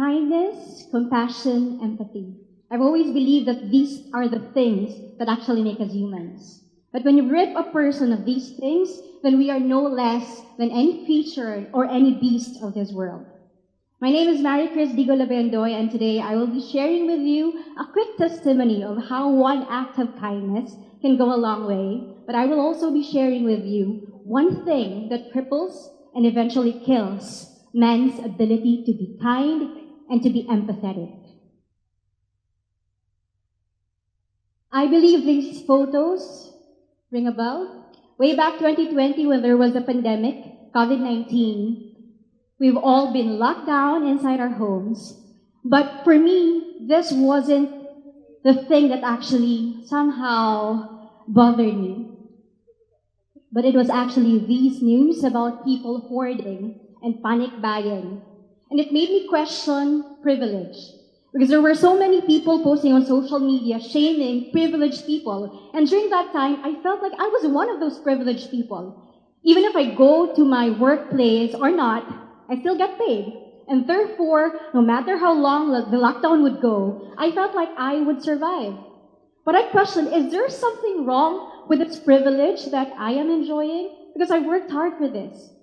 kindness, compassion, empathy. I've always believed that these are the things that actually make us humans. But when you rip a person of these things, then we are no less than any creature or any beast of this world. My name is Maricris Labayandoy, and today I will be sharing with you a quick testimony of how one act of kindness can go a long way. But I will also be sharing with you one thing that cripples and eventually kills man's ability to be kind and to be empathetic. I believe these photos ring a bell. Way back 2020 when there was a pandemic, COVID-19, we've all been locked down inside our homes. But for me, this wasn't the thing that actually somehow bothered me. But it was actually these news about people hoarding and panic buying. And it made me question privilege. Because there were so many people posting on social media shaming privileged people. And during that time, I felt like I was one of those privileged people. Even if I go to my workplace or not, I still get paid. And therefore, no matter how long the lockdown would go, I felt like I would survive. But I questioned, is there something wrong with this privilege that I am enjoying? Because I worked hard for this.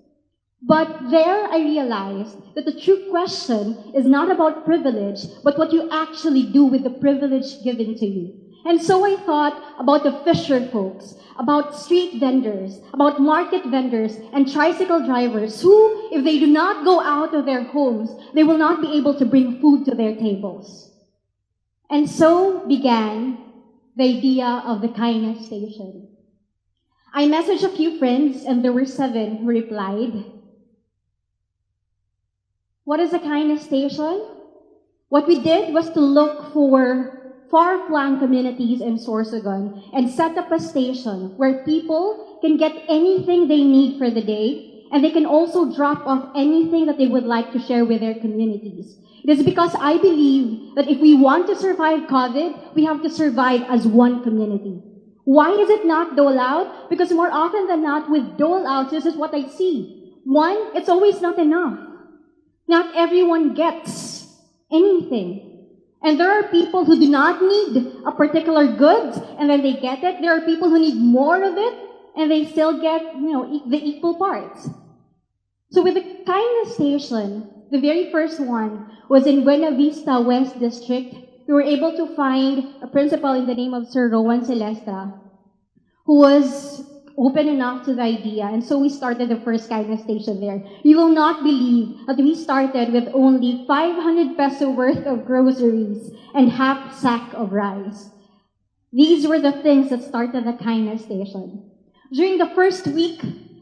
But there I realized that the true question is not about privilege, but what you actually do with the privilege given to you. And so I thought about the fisher folks, about street vendors, about market vendors, and tricycle drivers who, if they do not go out of their homes, they will not be able to bring food to their tables. And so began the idea of the kindness station. I messaged a few friends, and there were 7 who replied. What is a kindness station? What we did was to look for far-flung communities in Sorsogon and set up a station where people can get anything they need for the day, and they can also drop off anything that they would like to share with their communities. It is because I believe that if we want to survive COVID, we have to survive as one community. Why is it not dole out? Because more often than not, with dole outs, this is what I see. 1, it's always not enough. Not everyone gets anything. And there are people who do not need a particular good, and then they get it. There are people who need more of it, and they still get, the equal parts. So with the kindness station, the very first one was in Buena Vista West District. We were able to find a principal in the name of Sir Rowan Celestra, who was open enough to the idea, and so we started the first kindness station there. You will not believe that we started with only 500 peso worth of groceries and half sack of rice. These were the things that started the kindness station. During the first week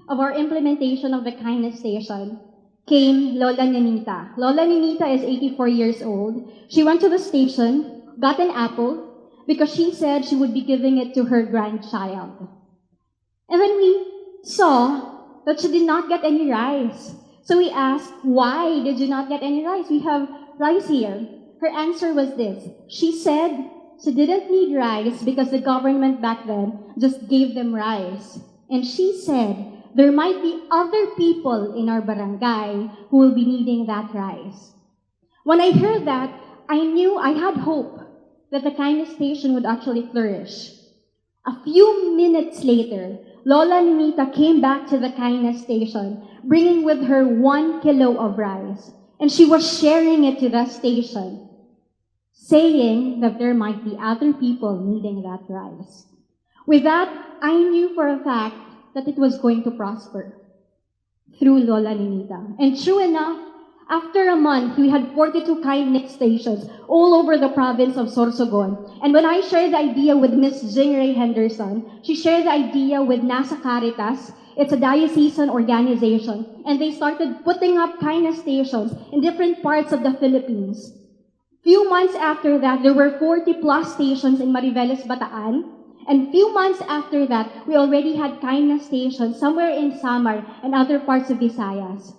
of our implementation of the kindness station came Lola Nita. Lola Nita is 84 years old. She went to the station, got an apple, because she said she would be giving it to her grandchild. And then we saw that she did not get any rice. So we asked, why did you not get any rice? We have rice here. Her answer was this. She said she didn't need rice because the government back then just gave them rice. And she said there might be other people in our barangay who will be needing that rice. When I heard that, I knew I had hope that the kindness station would actually flourish. A few minutes later, Lola Nita came back to the kindness station, bringing with her 1 kilo of rice. And she was sharing it to the station, saying that there might be other people needing that rice. With that, I knew for a fact that it was going to prosper through Lola Nita. And true enough, after a month, we had 42 kindness stations all over the province of Sorsogon. And when I shared the idea with Miss Jingray Henderson, she shared the idea with NASA Caritas. It's a diocesan organization. And they started putting up kindness stations in different parts of the Philippines. Few months after that, there were 40+ stations in Mariveles, Bataan. And few months after that, we already had kindness stations somewhere in Samar and other parts of Visayas.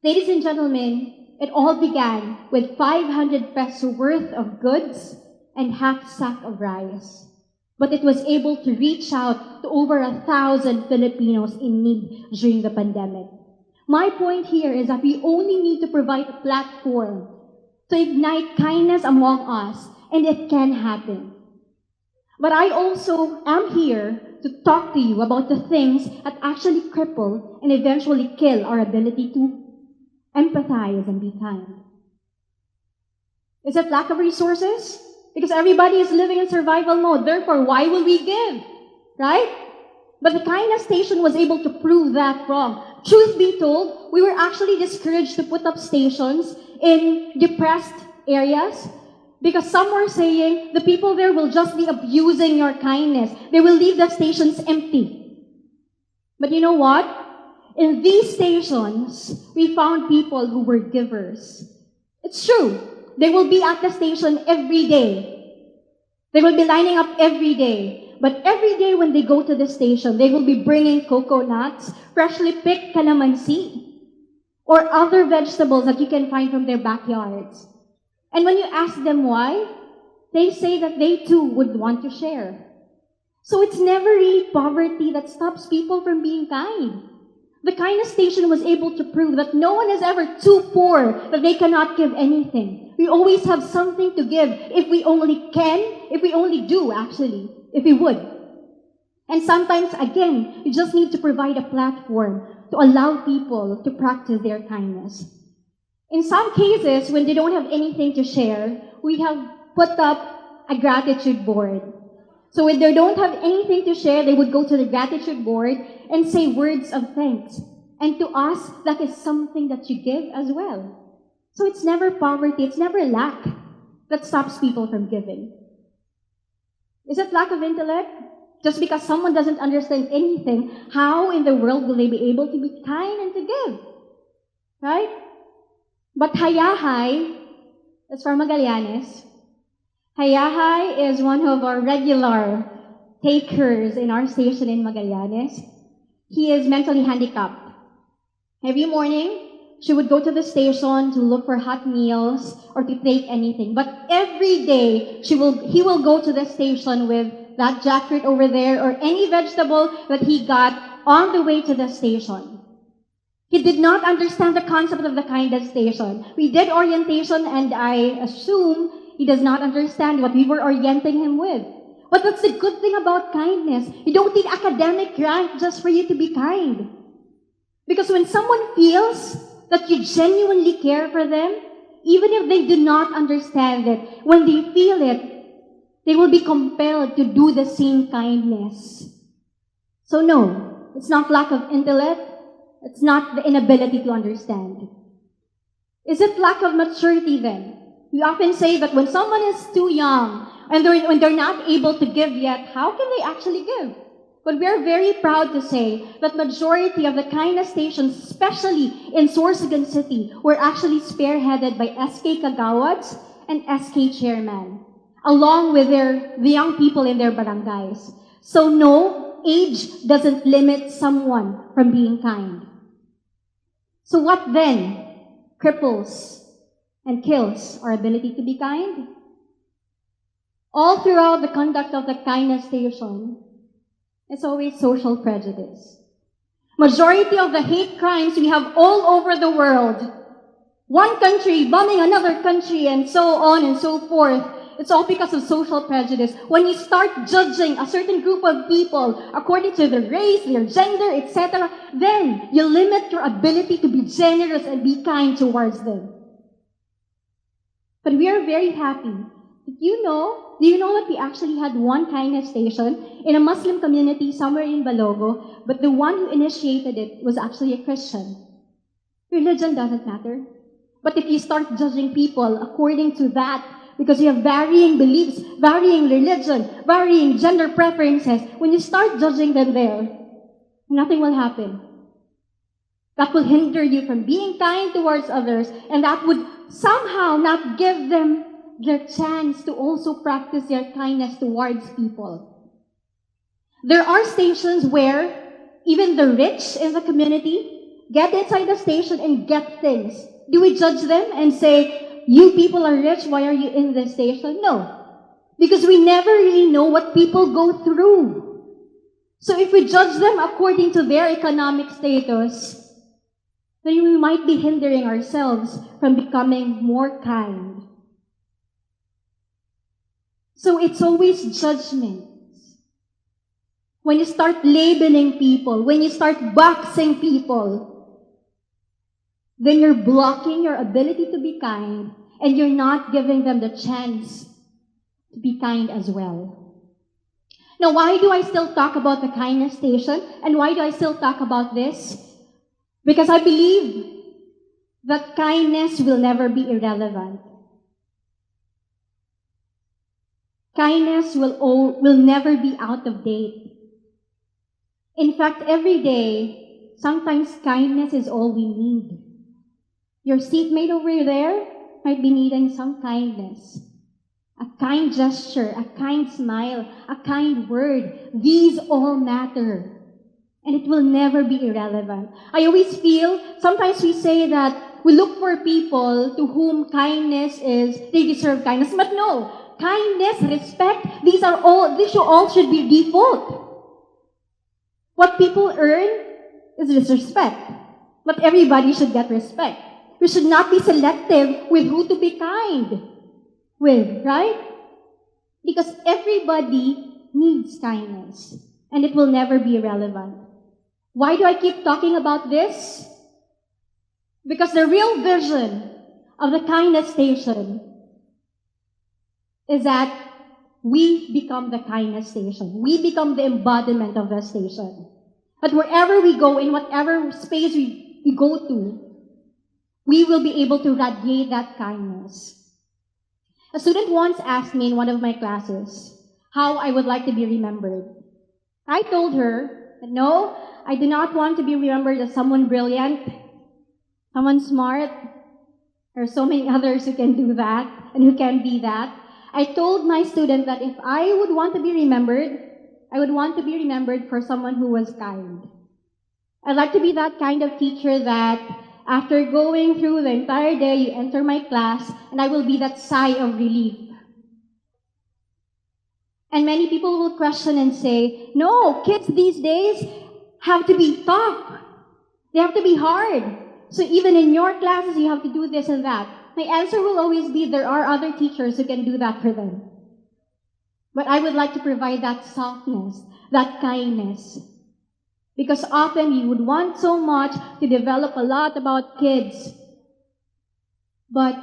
Ladies and gentlemen, it all began with 500 peso worth of goods and half sack of rice. But it was able to reach out to over 1,000 Filipinos in need during the pandemic. My point here is that we only need to provide a platform to ignite kindness among us, and it can happen. But I also am here to talk to you about the things that actually cripple and eventually kill our ability to empathize and be kind. Is it lack of resources? Because everybody is living in survival mode. Therefore, why will we give? Right? But the kindness station was able to prove that wrong. Truth be told, we were actually discouraged to put up stations in depressed areas because some were saying the people there will just be abusing your kindness. They will leave the stations empty. But you know what? In these stations, we found people who were givers. It's true. They will be at the station every day. They will be lining up every day. But every day when they go to the station, they will be bringing coconuts, freshly picked calamansi, or other vegetables that you can find from their backyards. And when you ask them why, they say that they too would want to share. So it's never really poverty that stops people from being kind. The kindness station was able to prove that no one is ever too poor that they cannot give anything. We always have something to give if we only can, if we only do actually, if we would. And sometimes, again, you just need to provide a platform to allow people to practice their kindness. In some cases, when they don't have anything to share, we have put up a gratitude board. So when they don't have anything to share, they would go to the gratitude board and say words of thanks. And to us, that is something that you give as well. So it's never poverty, it's never lack that stops people from giving. Is it lack of intellect? Just because someone doesn't understand anything, how in the world will they be able to be kind and to give? Right? But Hayahay, that's from Magallanes. Hayahay is one of our regular takers in our station in Magallanes. He is mentally handicapped. Every morning, she would go to the station to look for hot meals or to take anything. But every day, he will go to the station with that jackfruit over there or any vegetable that he got on the way to the station. He did not understand the concept of the kindness station. We did orientation and I assume he does not understand what we were orienting him with. But that's the good thing about kindness. You don't need academic rank just for you to be kind. Because when someone feels that you genuinely care for them, even if they do not understand it, when they feel it, they will be compelled to do the same kindness. So no, it's not lack of intellect. It's not the inability to understand. Is it lack of maturity then? We often say that when someone is too young and when they're not able to give yet, how can they actually give? But we are very proud to say that majority of the kindness stations, especially in Sorsogon City, were actually spearheaded by SK Kagawads and SK Chairman, along with the young people in their barangays. So no, age doesn't limit someone from being kind. So what then cripples and kills our ability to be kind? All throughout the conduct of the kindness station, it's always social prejudice. Majority of the hate crimes we have all over the world, one country bombing another country and so on and so forth, it's all because of social prejudice. When you start judging a certain group of people according to their race, their gender, etc., then you limit your ability to be generous and be kind towards them. But we are very happy. Do you know that we actually had one kindness station in a Muslim community somewhere in Balogo, but the one who initiated it was actually a Christian. Religion doesn't matter. But if you start judging people according to that, because you have varying beliefs, varying religion, varying gender preferences, when you start judging them there, nothing will happen. That will hinder you from being kind towards others, and that would somehow not give them their chance to also practice their kindness towards people. There are stations where even the rich in the community get inside the station and get things. Do we judge them and say, you people are rich, why are you in this station? No. Because we never really know what people go through. So if we judge them according to their economic status, then we might be hindering ourselves from becoming more kind. So it's always judgments. When you start labeling people, when you start boxing people, then you're blocking your ability to be kind, and you're not giving them the chance to be kind as well. Now, why do I still talk about the kindness station? And why do I still talk about this? Because I believe that kindness will never be irrelevant. Kindness will never be out of date. In fact, every day, sometimes kindness is all we need. Your seatmate over there might be needing some kindness. A kind gesture, a kind smile, a kind word. These all matter. And it will never be irrelevant. I always feel, sometimes we say that we look for people to whom kindness is, they deserve kindness. But no. Kindness, respect, these all should be default. What people earn is respect. But everybody should get respect. We should not be selective with who to be kind with, right? Because everybody needs kindness. And it will never be irrelevant. Why do I keep talking about this? Because the real vision of the kindness station is that we become the kindness station. We become the embodiment of the station. But wherever we go, in whatever space we go to, we will be able to radiate that kindness. A student once asked me in one of my classes how I would like to be remembered. I told her that no, I do not want to be remembered as someone brilliant, someone smart. There are so many others who can do that and who can be that. I told my student that if I would want to be remembered, I would want to be remembered for someone who was kind. I'd like to be that kind of teacher that after going through the entire day, you enter my class, and I will be that sigh of relief. And many people will question and say, no, kids these days have to be tough. They have to be hard. So even in your classes, you have to do this and that. My answer will always be, there are other teachers who can do that for them. But I would like to provide that softness, that kindness. Because often you would want so much to develop a lot about kids. But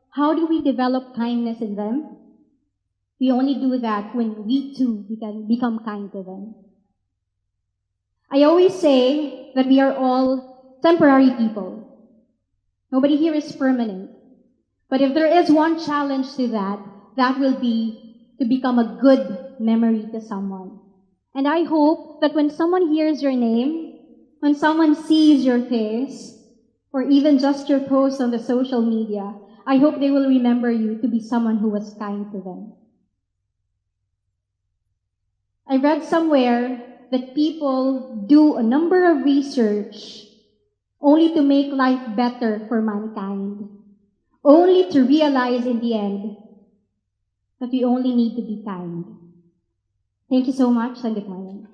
how do we develop kindness in them? We only do that when we too can become kind to them. I always say that we are all temporary people. Nobody here is permanent. But if there is one challenge to that, that will be to become a good memory to someone. And I hope that when someone hears your name, when someone sees your face, or even just your post on the social media, I hope they will remember you to be someone who was kind to them. I read somewhere that people do a number of research only to make life better for mankind. Only to realize in the end that we only need to be kind. Thank you so much, and good morning.